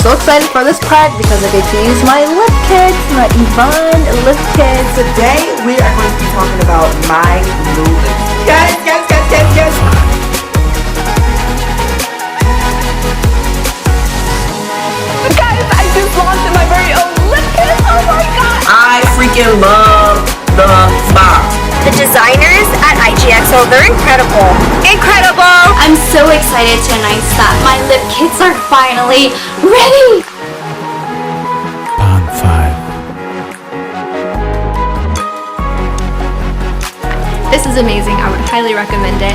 so excited for this part because I get to use my lip kits, my Yvonne lip kits. Today we are going to be talking about my new lips. Guys. Guys, I just launched my very own lip kit. Oh my god! I freaking love the box. The designers at IGXO, they're incredible. Incredible! I'm so excited to announce that my lip kits are finally ready! On 5. This is amazing. I would highly recommend it.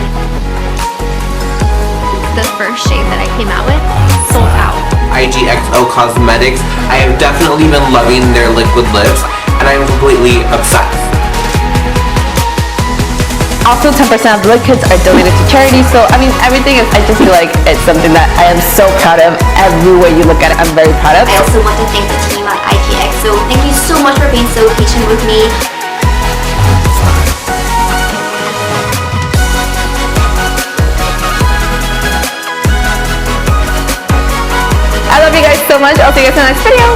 The first shade that I came out with sold out. IGXO Cosmetics. I have definitely been loving their liquid lips, and I'm completely obsessed. Also, 10% of the lip kits are donated to charity, so I mean, everything is, I just feel like it's something that I am so proud of. Everywhere you look at it, I'm very proud of. I also want to thank the team at IGXO. Thank you so much for being so patient with me. I love you guys so much. I'll see you guys in the next video.